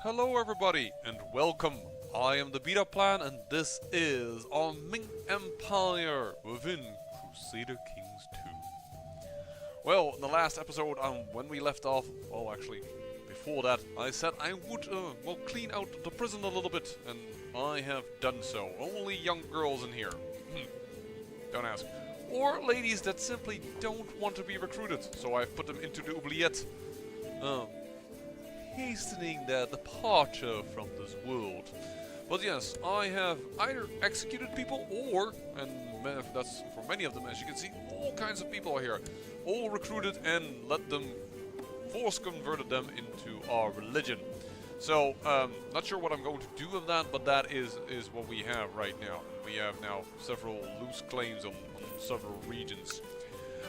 Hello everybody and welcome. I am the Beta Plan and this is our Ming Empire within Crusader Kings 2. Well, in the last episode, when we left off, well actually, before that, I said I would, clean out the prison a little bit, and I have done so. Only young girls in here. Don't ask. Or ladies that simply don't want to be recruited, so I've put them into the oubliette. Hastening their departure from this world. But yes, I have either executed people or, and that's for many of them, as you can see, all kinds of people are here. All recruited and let them, force converted them into our religion. So, not sure what I'm going to do with that, but that is what we have right now. We have now several loose claims on several regions.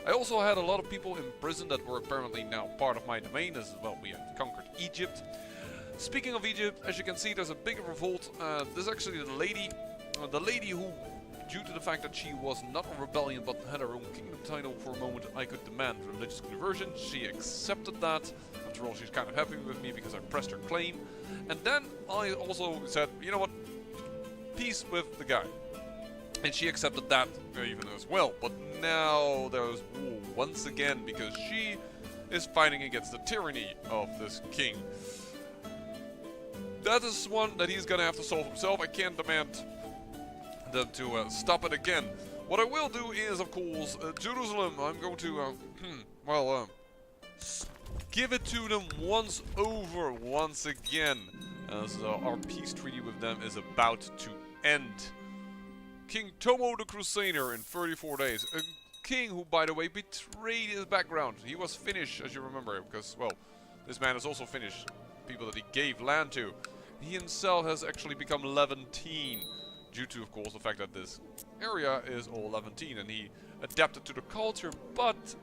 I also had a lot of people in prison that were apparently now part of my domain, as well we had conquered Egypt. Speaking of Egypt, as you can see, there's a big revolt. There's actually the lady who, due to the fact that she was not a rebellion but had her own kingdom title for a moment, I could demand religious conversion. She accepted that. After all, she's kind of happy with me because I pressed her claim. And then I also said, you know what, peace with the guy. And she accepted that even as well. But now there's war once again because she is fighting against the tyranny of this king. That is one that he's gonna have to solve himself. I can't demand them to stop it again. What I will do is, of course, Jerusalem. I'm going to, give it to them once over, once again. As our peace treaty with them is about to end. King Tomo the Crusader in 34 days. A king who, by the way, betrayed his background. He was Finnish, as you remember, because, well, this man is also Finnish. People that he gave land to. He himself has actually become Levantine, due to, of course, the fact that this area is all Levantine, and he adapted to the culture, but,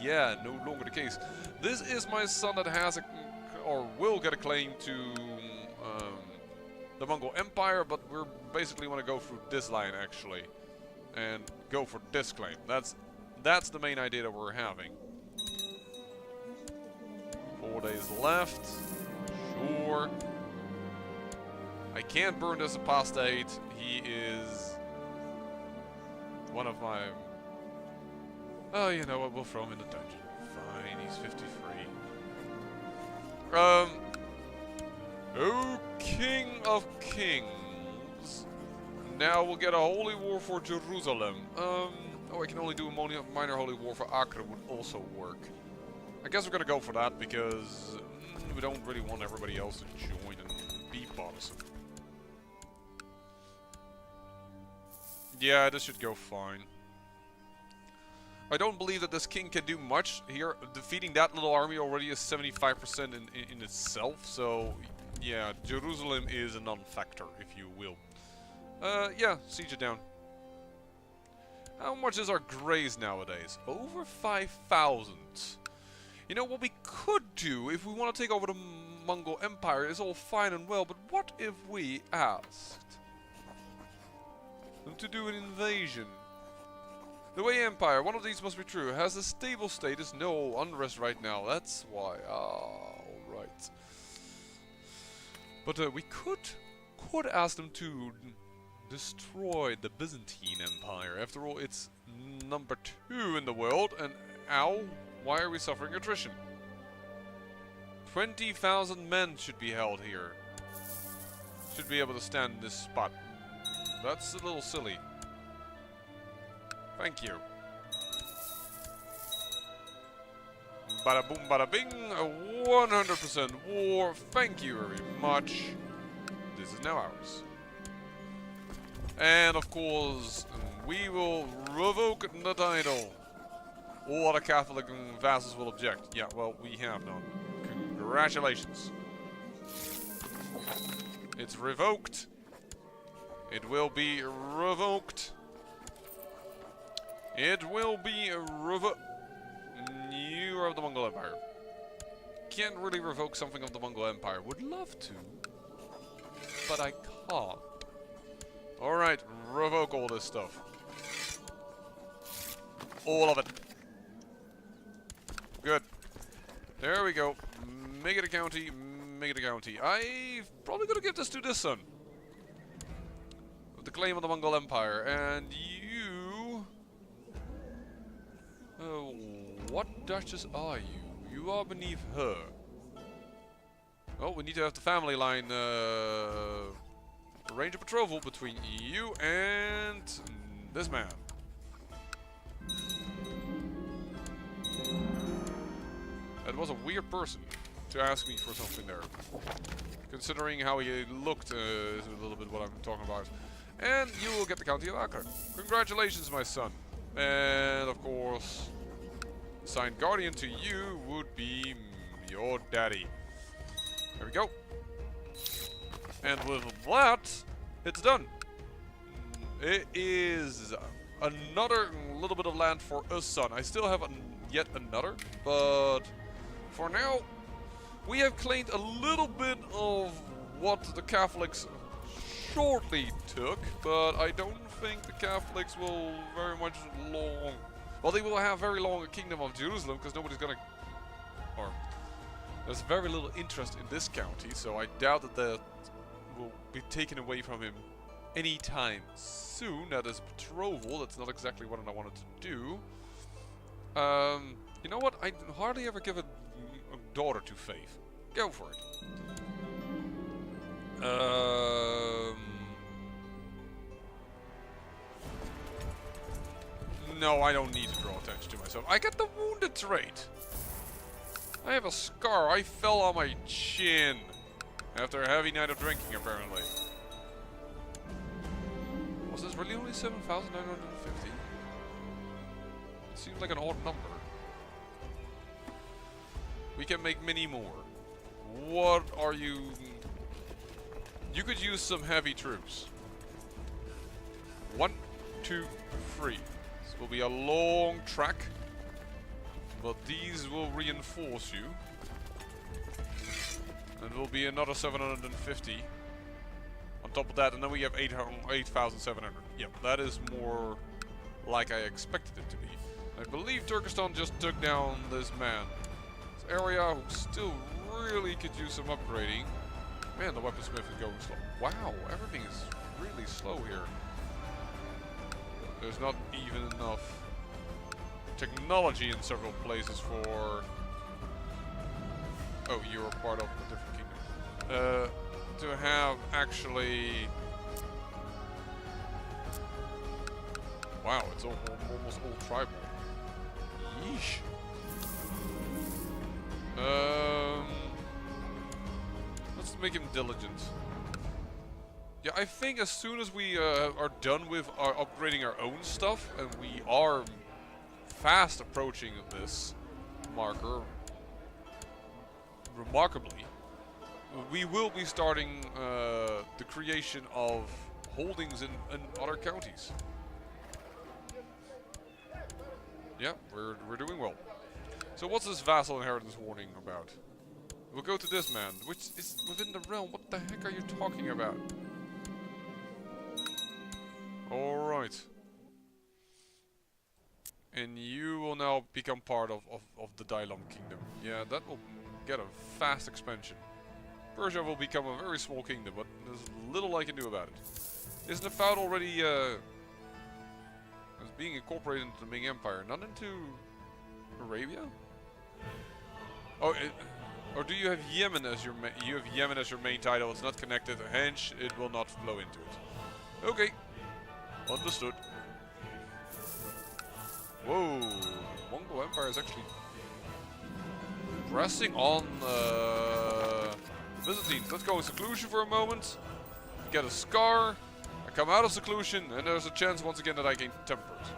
yeah, no longer the case. This is my son that has or will get a claim to, the Mongol Empire, but we're basically want to go through this line actually, and go for this claim. That's the main idea that we're having. 4 days left. Sure. I can't burn this apostate. He is one of my. Oh, you know what? We'll throw him in the dungeon. Fine. He's 53. Oh, King of Kings. Now we'll get a holy war for Jerusalem. Oh, I can only do a minor holy war for Acre would also work. I guess we're gonna go for that because we don't really want everybody else to join and be partisan. Yeah, this should go fine. I don't believe that this king can do much here. Defeating that little army already is 75% in itself, so yeah, Jerusalem is a non-factor, if you will. Yeah, siege it down. How much is our graze nowadays? Over 5,000. You know, what we could do if we want to take over the Mongol Empire is all fine and well, but what if we asked them to do an invasion? The Wei Empire, one of these must be true, has a stable status, no unrest right now, that's why. Alright. But we could ask them to destroy the Byzantine Empire. After all, it's number 2 in the world, and ow, why are we suffering attrition? 20,000 men should be held here. Should be able to stand in this spot. That's a little silly. Thank you. Bada boom, bada bing. 100% war. Thank you very much. This is now ours. And of course, we will revoke the title. All other Catholic vassals will object. Yeah, well, we have none. Congratulations. It's revoked. It will be revoked. It will be revoked. You are of the Mongol Empire. Can't really revoke something of the Mongol Empire. Would love to, but I can't. Alright, revoke all this stuff. All of it. Good. There we go. Make it a county. Make it a county. I'm probably gonna give this to this son. With the claim of the Mongol Empire. And you... what duchess are you? You are beneath her. Oh, we need to have the family line arrange a betrothal between you and this man. That was a weird person to ask me for something there. Considering how he looked is a little bit what I'm talking about. And you will get the County of Acre. Congratulations, my son. And of course, assigned guardian to you would be your daddy. There we go. And with that, it's done. It is another little bit of land for us, son. I still have yet another, but for now, we have claimed a little bit of what the Catholics shortly took, but I don't think the Catholics will very much long... Well, they will have very long a kingdom of Jerusalem, because nobody's gonna... Or, there's very little interest in this county, so I doubt that that will be taken away from him anytime soon. That is betrothal, that's not exactly what I wanted to do. You know what, I hardly ever give a daughter to Faith. Go for it. No, I don't need to draw attention to myself. I get the wounded trait. I have a scar. I fell on my chin after a heavy night of drinking, apparently. Was this really only 7,950? It seems like an odd number. We can make many more. What are you... You could use some heavy troops. 1, 2, 3. This will be a long track. But these will reinforce you. And it will be another 750. On top of that, and then we have 8,700. Yep, that is more like I expected it to be. I believe Turkestan just took down this man. This area who still really could use some upgrading. Man, the weaponsmith is going slow. Wow, everything is really slow here. There's not even enough technology in several places for... Oh, you're part of a different kingdom. To have actually... Wow, it's almost all tribal. Yeesh. Let's make him diligent. Yeah, I think as soon as we are done with upgrading our own stuff, and we are fast approaching this marker, remarkably, we will be starting the creation of holdings in other counties. Yeah, we're doing well. So what's this vassal inheritance warning about? We'll go to this man, which is within the realm. What the heck are you talking about? Alright. And you will now become part of the Dailam kingdom. Yeah, that will get a fast expansion. Persia will become a very small kingdom, but there's little I can do about it. Isn't the Fout already as being incorporated into the Ming Empire, not into Arabia? Oh, or do you have Yemen as your main title? It's not connected, hence it will not flow into it. Okay, understood. Whoa, Mongol Empire is actually pressing on Byzantines. Let's go in seclusion for a moment. Get a scar. I come out of seclusion, and there's a chance once again that I gain tempered.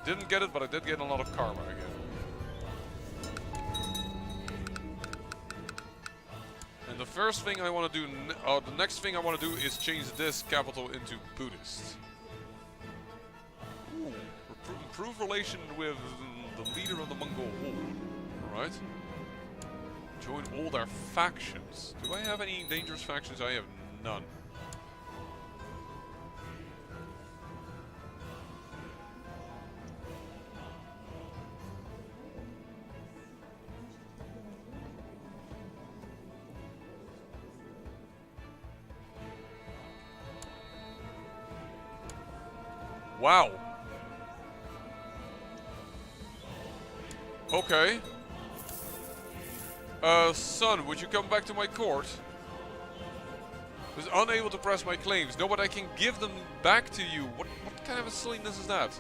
Didn't get it, but I did get a lot of karma again. And the first thing I want to do, the next thing I want to do is change this capital into Buddhist. Ooh, improve relation with the leader of the Mongol horde. Alright. Join all their factions. Do I have any dangerous factions? I have none. Wow. Okay. Son, would you come back to my court? Was unable to press my claims. No, but I can give them back to you. What kind of a silliness is that?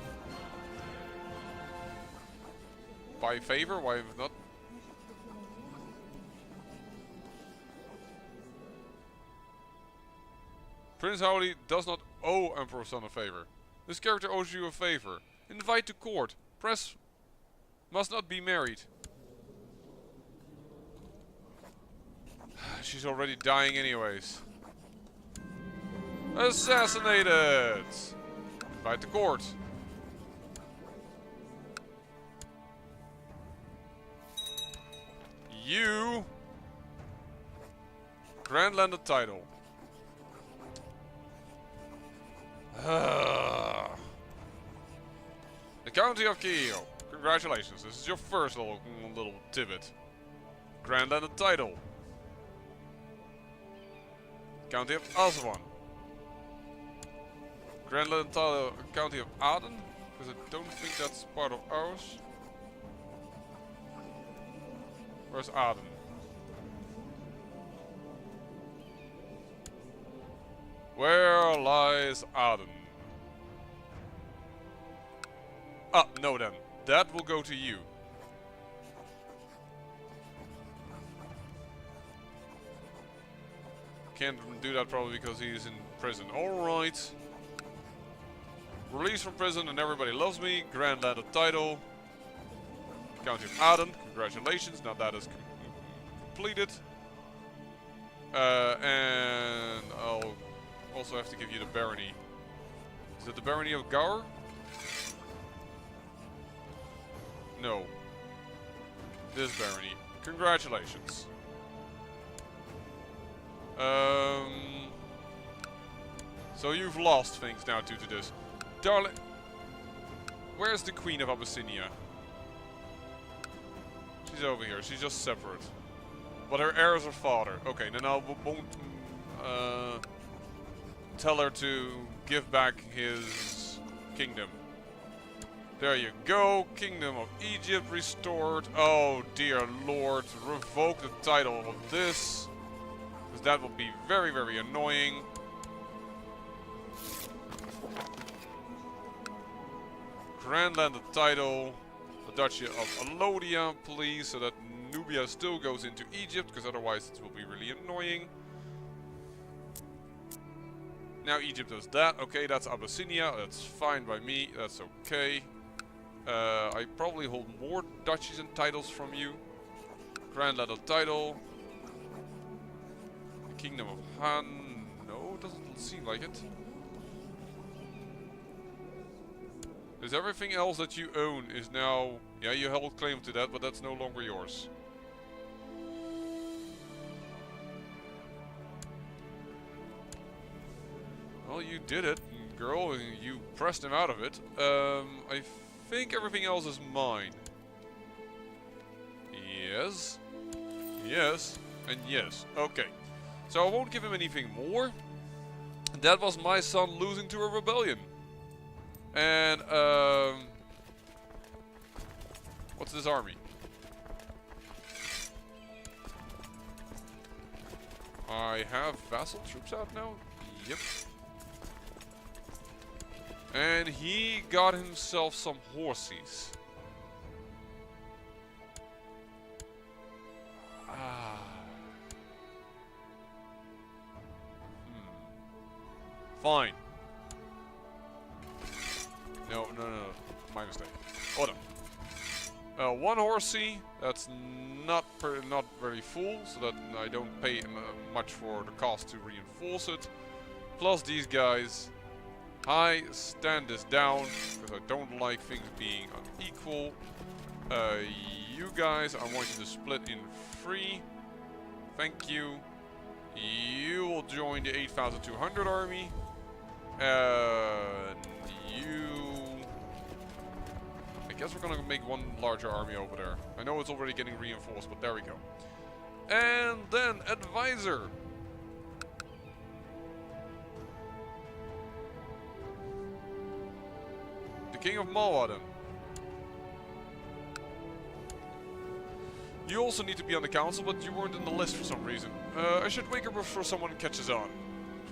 By favor? Why not? Prince Howley does not owe Emperor Son a favor. This character owes you a favor. Invite to court. Press must not be married. She's already dying anyways. Assassinated! Invite to court. You grand landed title. The County of Kiel. Congratulations, this is your first little tidbit. Grand landed title. County of Aswan. Grand landed title County of Aden, because I don't think that's part of ours. Where's Aden? Where lies Aden? Ah, no then. That will go to you. Can't do that probably because he's in prison. Alright. Released from prison and everybody loves me. Grand landed title. County of Aden. Congratulations. Now that is completed. And I'll also have to give you the barony. Is it the barony of Gaur? No. This barony. Congratulations. So you've lost things now due to this. Darling, where's the Queen of Abyssinia? She's over here. She's just separate. But her heir is her father. Okay, then I won't tell her to give back his kingdom. There you go. Kingdom of Egypt restored. Oh dear lord. Revoke the title of this. Because that will be very, very annoying. Grand landed title. The Duchy of Alodia, please. So that Nubia still goes into Egypt. Because otherwise it will be really annoying. Now Egypt does that. Okay, that's Abyssinia. That's fine by me. That's okay. I probably hold more duchies and titles from you. Grand landed title. The Kingdom of Han. No, doesn't seem like it. Is everything else that you own is now... Yeah, you held claim to that, but that's no longer yours. Well, you did it, girl. You pressed him out of it. I think everything else is mine. Yes. Yes. And yes. Okay. So I won't give him anything more. That was my son losing to a rebellion. And, what's this army? I have vassal troops out now? Yep. And he got himself some horses. Ah. Fine. No. My mistake. Hold on. One horsey. That's not very full, so that I don't pay much for the cost to reinforce it. Plus these guys. I stand this down because I don't like things being unequal. You guys, I want you to split in 3. Thank you. You will join the 8,200 army. I guess we're gonna make one larger army over there. I know it's already getting reinforced, but there we go. And then advisor. King of Mawa then. You also need to be on the council, but you weren't in the list for some reason. I should wake up before someone catches on.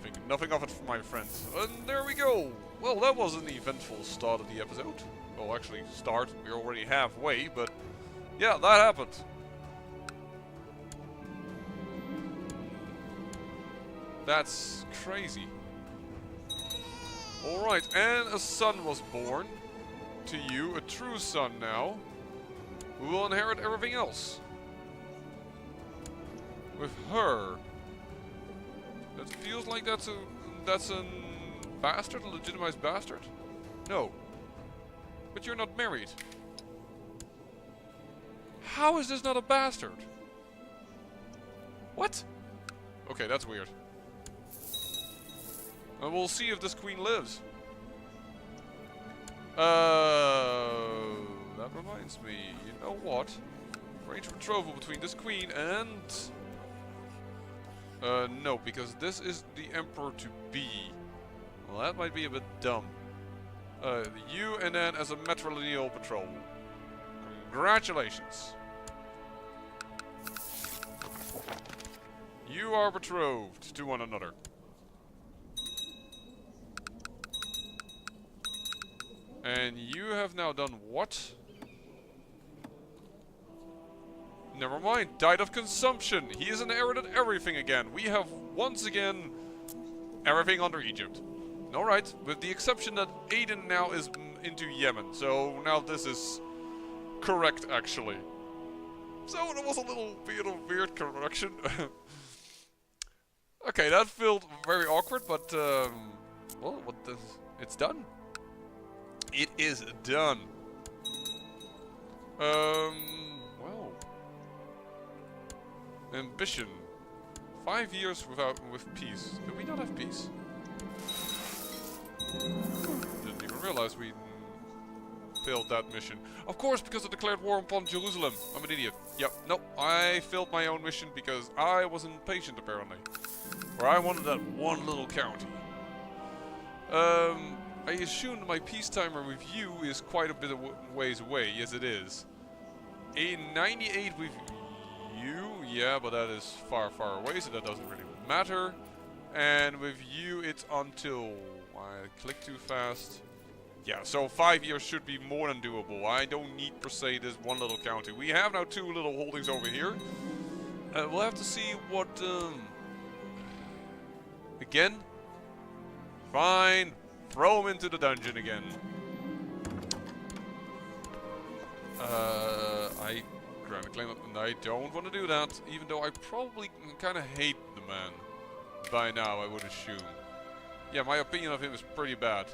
Think nothing of it, my friend. And there we go! Well, that was an eventful start of the episode. Well, actually, start. We're already halfway, but... yeah, that happened. That's crazy. Alright, and a son was born. To you, a true son now. Who will inherit everything else. With her. That feels like that's a bastard, a legitimized bastard? No. But you're not married. How is this not a bastard? What? Okay, that's weird. And we'll see if this queen lives. That reminds me, you know what? Arrange betrothal between this queen and... no, because this is the emperor to be. Well, that might be a bit dumb. You and then as a matrilineal patrol. Congratulations. You are betrothed to one another. And you have now done what? Never mind, died of consumption. He has inherited everything again. We have once again everything under Egypt. Alright, with the exception that Aden now is into Yemen. So now this is correct actually. So that was a little bit of weird correction. Okay, that felt very awkward, but well, it's done. It is done. Well. Ambition. 5 years with peace. Do we not have peace? Didn't even realize we failed that mission. Of course, because I declared war upon Jerusalem. I'm an idiot. Yep, nope. I failed my own mission because I was impatient, apparently. Or I wanted that one little county. I assume my peacetime review is quite a bit of ways away. Yes, it is. A 98 with you, yeah, but that is far, far away, so that doesn't really matter. And with you, it's until I click too fast. Yeah, so 5 years should be more than doable. I don't need per se this one little county. We have now 2 little holdings over here. We'll have to see what. Again. Fine. Throw him into the dungeon again. I grant a claim that I don't want to do that, even though I probably kind of hate the man. By now, I would assume. Yeah, my opinion of him is pretty bad.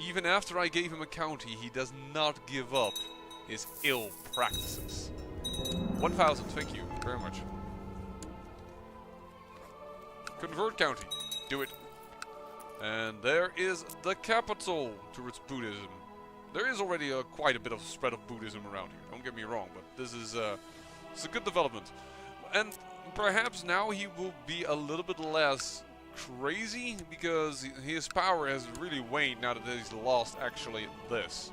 Even after I gave him a county, he does not give up his ill practices. 1,000, thank you very much. Convert county. Do it. And there is the capital towards Buddhism. There is already quite a bit of spread of Buddhism around here. Don't get me wrong, but this is it's a good development. And perhaps now he will be a little bit less crazy because his power has really waned now that he's lost actually this.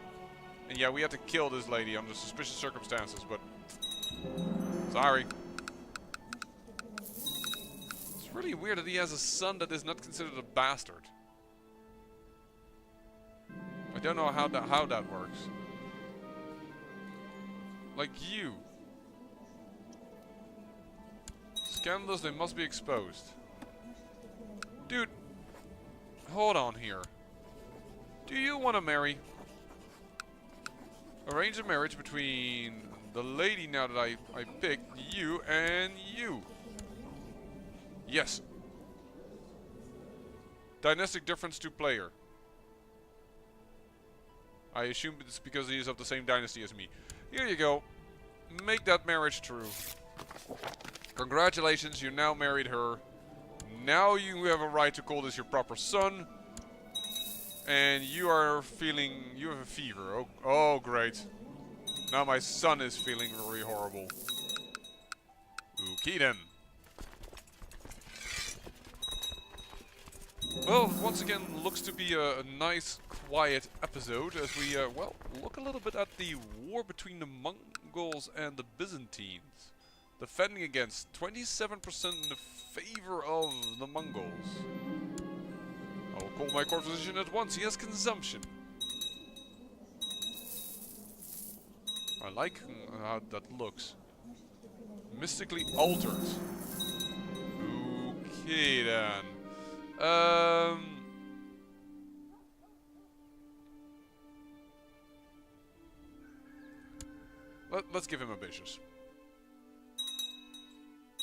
And yeah, we had to kill this lady under suspicious circumstances, but sorry. It's really weird that he has a son that is not considered a bastard. I don't know how that works. Like you. Scandalous, they must be exposed. Dude, hold on here. Do you want to marry? Arrange a marriage between the lady now that I picked, you and you. Yes. Dynastic difference to player. I assume it's because he is of the same dynasty as me. Here you go. Make that marriage true. Congratulations, you now married her. Now you have a right to call this your proper son. And you are feeling... you have a fever. Oh, great. Now my son is feeling very horrible. Okay then. Well, once again, looks to be a nice, quiet episode as we, well, look a little bit at the war between the Mongols and the Byzantines. Defending against 27% in the favor of the Mongols. I will call my court physician at once. He has consumption. I like how that looks. Mystically altered. Okay then. Let's give him ambitious.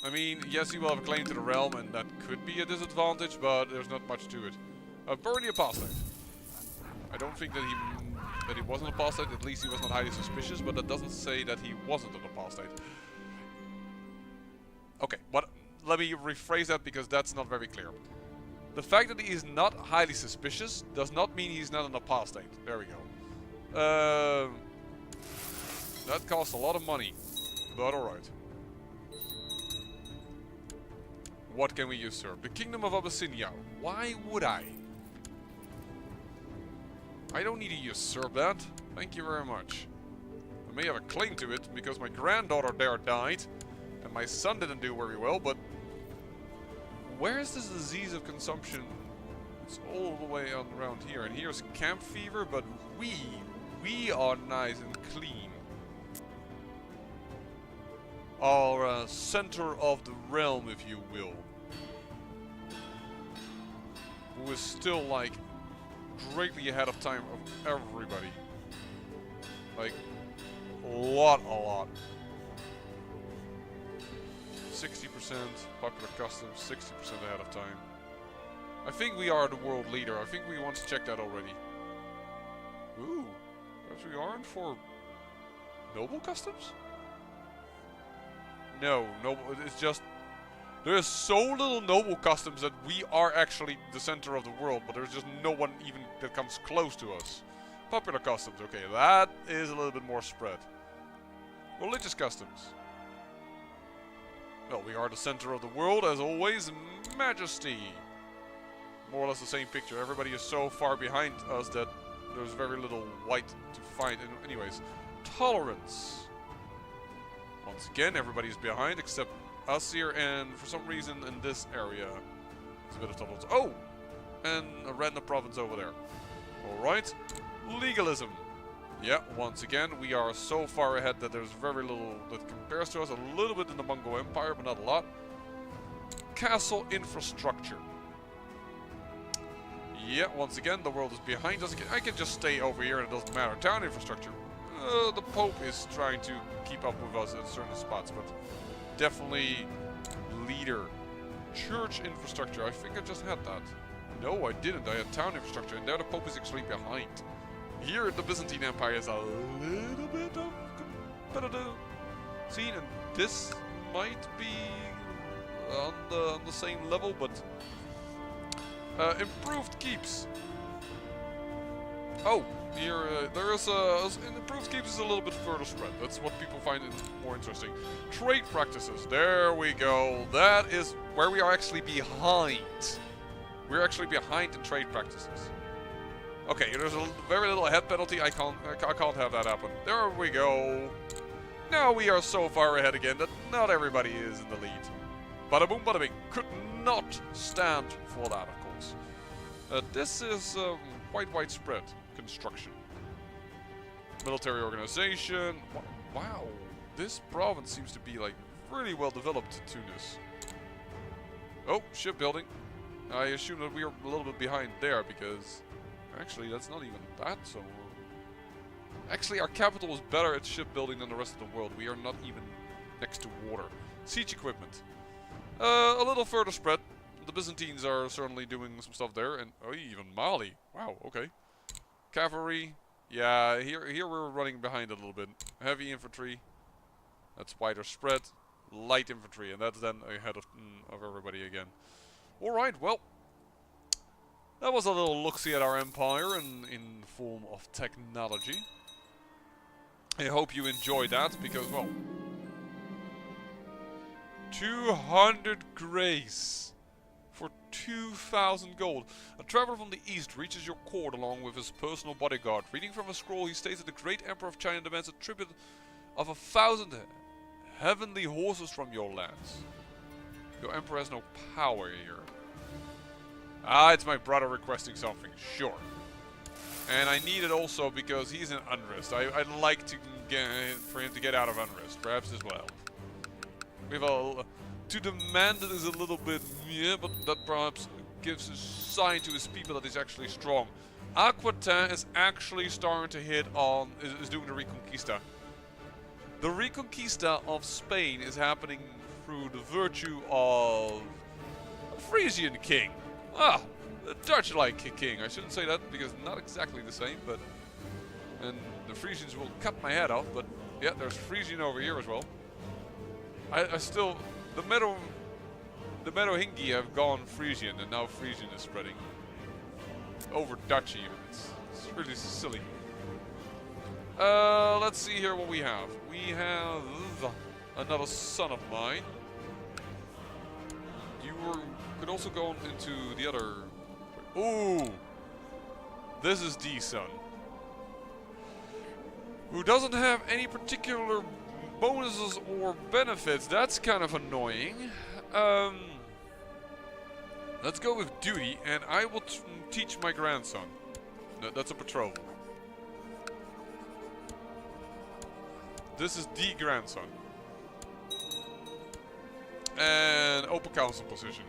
I mean, yes, he will have a claim to the realm, and that could be a disadvantage, but there's not much to it. Burn the apostate. I don't think that he wasn't an apostate. At least he was not highly suspicious, but that doesn't say that he wasn't an apostate. Okay, but let me rephrase that because that's not very clear. The fact that he is not highly suspicious does not mean he's not an apostate. There we go. That costs a lot of money, but alright. What can we usurp? The Kingdom of Abyssinia. Why would I? I don't need to usurp that. Thank you very much. I may have a claim to it because my granddaughter there died and my son didn't do very well, but where is this disease of consumption? It's all the way on around here, and here's camp fever, but we are nice and clean. Our center of the realm, if you will, who is still like greatly ahead of time of everybody. Like a lot. 60% popular customs, 60% ahead of time. I think we are the world leader. I think we once checked that already. Ooh, perhaps we aren't for noble customs? No, it's just there's so little noble customs that we are actually the center of the world, but there's just no one even that comes close to us. Popular customs, okay, that is a little bit more spread. Religious customs. Well, we are the center of the world, as always. Majesty. More or less the same picture. Everybody is so far behind us that there's very little white to find. Anyways, tolerance. Once again, everybody's behind except us here, and for some reason in this area, it's a bit of tolerance. Oh! And a random province over there. Alright. Legalism. Yeah, once again, we are so far ahead that there's very little that compares to us. A little bit in the Mongol Empire, but not a lot. Castle infrastructure. Yeah, once again, the world is behind us. I can just stay over here and it doesn't matter. Town infrastructure. The Pope is trying to keep up with us at certain spots, but definitely leader. Church infrastructure. I think I just had that. No, I didn't. I had town infrastructure, and there the Pope is actually behind. Here, the Byzantine Empire is a little bit of competitive scene, and this might be on the same level, but improved keeps. Oh, here there is improved keeps is a little bit further spread. That's what people find more interesting. Trade practices. There we go. That is where we are actually behind. We're actually behind in trade practices. Okay, there's a very little head penalty. I can't have that happen. There we go. Now we are so far ahead again that not everybody is in the lead. Bada boom, bada bing. Could not stand for that, of course. This is quite widespread construction. Military organization. Wow, this province seems to be like really well developed, Tunis. Oh, shipbuilding. I assume that we are a little bit behind there because actually that's not even that so. Actually, our capital is better at shipbuilding than the rest of the world. We are not even next to water. Siege equipment. A little further spread. The Byzantines are certainly doing some stuff there, and oh, even Mali. Wow, okay. Cavalry. Yeah, here we're running behind a little bit. Heavy infantry. That's wider spread. Light infantry, and that's then ahead of everybody again. Alright, well. That was a little look-see at our empire in the form of technology. I hope you enjoyed that, because, well... 200 grace for 2,000 gold. A traveler from the east reaches your court along with his personal bodyguard. Reading from a scroll, he states that the great emperor of China demands a tribute of 1,000 heavenly horses from your lands. Your emperor has no power here. Ah, it's my brother requesting something. Sure. And I need it also because he's in unrest. I'd like to get for him to get out of unrest. Perhaps as well. We have a... To demand it is a little bit... Yeah, but that perhaps gives a sign to his people that he's actually strong. Aquitaine is actually starting to hit on... Is doing the Reconquista. The Reconquista of Spain is happening through the virtue of a Frisian king. Ah, a Dutch-like king. I shouldn't say that because not exactly the same, but... And the Frisians will cut my head off, but yeah, there's Frisian over here as well. I still... The Merovingi have gone Frisian, and now Frisian is spreading. Over Dutch even. It's really silly. Let's see here what we have. We have another son of mine. You could also go into the other... Ooh! This is the son. Who doesn't have any particular bonuses or benefits. That's kind of annoying. Let's go with duty, and I will teach my grandson. No, that's a betrothal. This is the grandson. And open council position.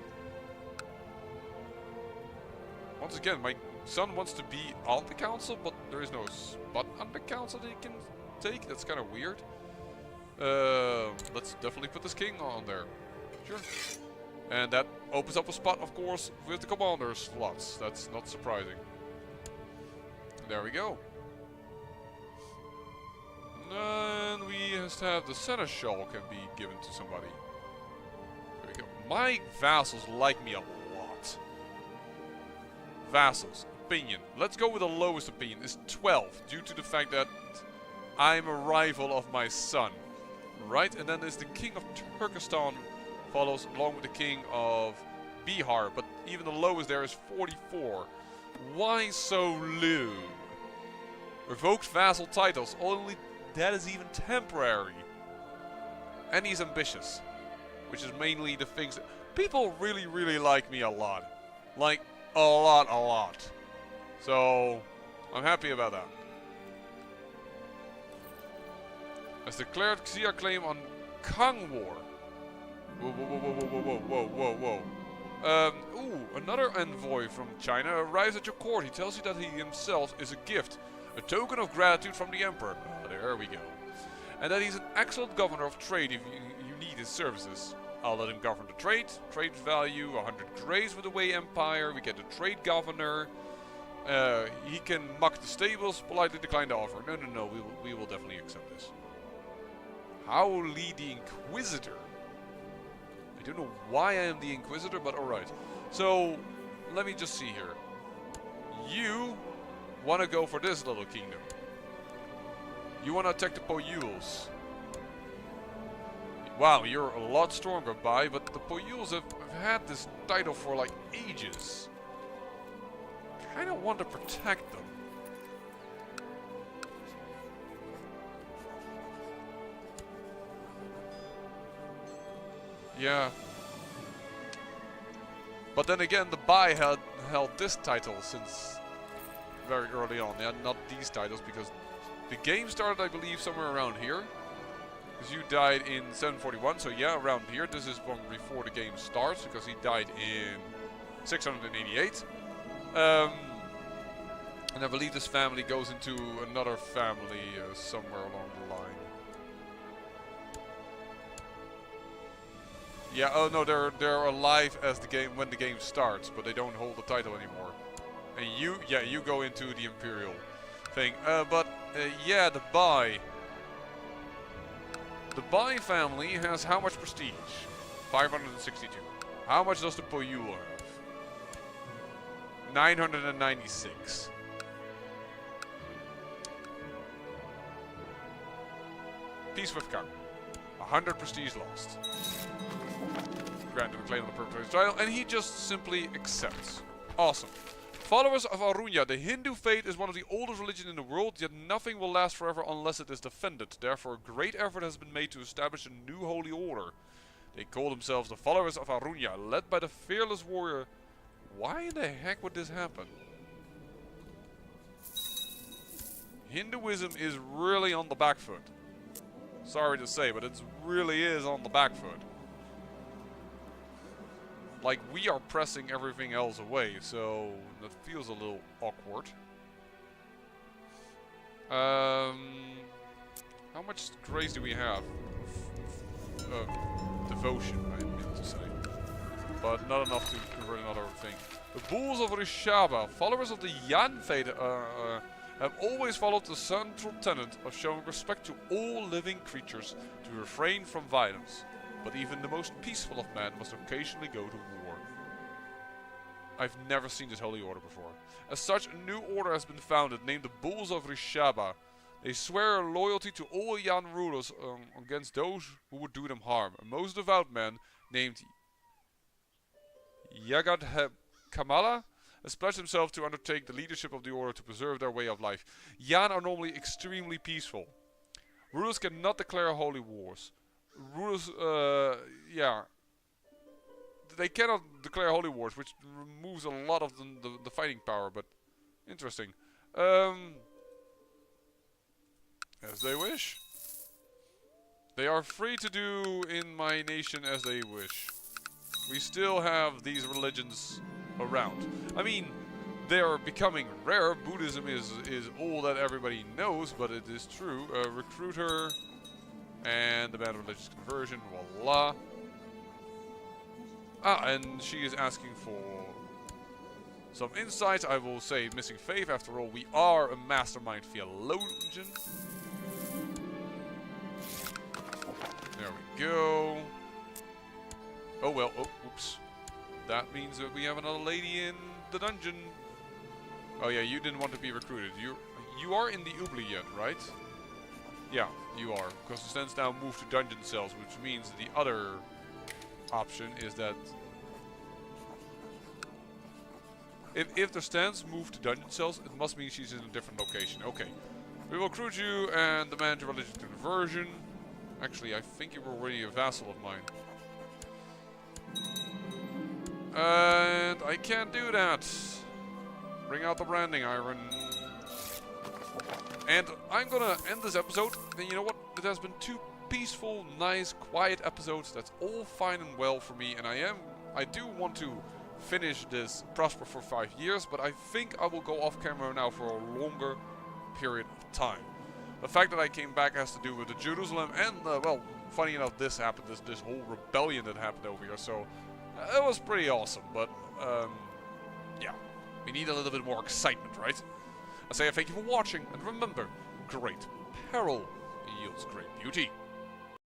Once again, my son wants to be on the council, but there is no spot on the council that he can take. That's kind of weird. Let's definitely put this king on there. Sure. And that opens up a spot, of course, with the commander slots. That's not surprising. There we go. And we just have the seneschal can be given to somebody. There we go. My vassals like me a lot. Vassals. Opinion. Let's go with the lowest opinion. It's 12, due to the fact that I'm a rival of my son. Right, and then there's the king of Turkestan follows along with the king of Bihar, but even the lowest there is 44. Why so low? Revoked vassal titles, only that is even temporary. And he's ambitious, which is mainly the things that people really like me a lot. Like, a lot. So, I'm happy about that. Has declared Xia claim on Kang War. Whoa. Ooh, another envoy from China arrives at your court. He tells you that he himself is a gift, a token of gratitude from the emperor. There we go. And that he's an excellent governor of trade if you need his services. I'll let him govern the trade. Trade value 100 grays with the Wei Empire. We get the trade governor. He can muck the stables. Politely decline the offer. No. We will definitely accept this. How lead the Inquisitor? I don't know why I am the Inquisitor, but alright. So, let me just see here. You want to go for this little kingdom. You want to attack the Poyuls. Wow, you're a lot stronger, Bai, but the Poyuls have had this title for like ages. Kind of want to protect them. Yeah. But then again, the Bai held this title since very early on. Yeah, not these titles, because the game started, I believe, somewhere around here. Because you died in 741, so yeah, around here. This is from before the game starts, because he died in 688. And I believe this family goes into another family somewhere along the line. Yeah, oh no, they're alive as the game when the game starts, but they don't hold the title anymore. And you go into the Imperial thing. Yeah, the Bai. The Bai family has how much prestige? 562. How much does the Poyul have? 996. Peace with Kang. 100 prestige lost. granted a claim on the perpetrator's trial, and he just simply accepts. Awesome. Followers of Arunya, the Hindu faith is one of the oldest religions in the world, yet nothing will last forever unless it is defended. Therefore, a great effort has been made to establish a new holy order. They call themselves the Followers of Arunya, led by the fearless warrior. Why in the heck would this happen? Hinduism is really on the back foot. Sorry to say, but it really is on the back foot. Like, we are pressing everything else away, so that feels a little awkward. How much grace do we have? Devotion, I meant to say. But not enough to convert another thing. The Bulls of Rishaba, followers of the Yan faith, have always followed the central tenet of showing respect to all living creatures to refrain from violence. But even the most peaceful of men must occasionally go to war. I've never seen this holy order before. As such, a new order has been founded, named the Bulls of Rishaba. They swear loyalty to all Yan rulers against those who would do them harm. A most devout man named Yagad Kamala has pledged himself to undertake the leadership of the order to preserve their way of life. Yan are normally extremely peaceful. Rulers cannot declare holy wars. Rulers, they cannot declare holy wars, which removes a lot of the fighting power, but interesting. As they wish. They are free to do in my nation as they wish. We still have these religions around. I mean, they are becoming rare. Buddhism is all that everybody knows, but it is true. Recruiter and the band of religious conversion, voila. And she is asking for some insights. I will say missing faith. After all, we are a mastermind theologian. There we go. Oh well, oh, oops. That means that we have another lady in the dungeon. Oh yeah, you didn't want to be recruited. You are in the oubliette, right? Yeah, you are. Because the stands now move to dungeon cells, which means the other option is that if the stands move to dungeon cells, it must mean she's in a different location. Okay. We will recruit you and demand your religious conversion. Actually, I think you were already a vassal of mine. And I can't do that. Bring out the branding iron. And I'm gonna end this episode. And you know what? It has been 2 peaceful, nice, quiet episodes. That's all fine and well for me. And I do want to finish this Prosper for 5 years. But I think I will go off camera now for a longer period of time. The fact that I came back has to do with the Jerusalem. And, well, funny enough, this happened. This whole rebellion that happened over here. So it was pretty awesome. But, yeah. We need a little bit more excitement, right? I say thank you for watching, and remember, great peril yields great beauty.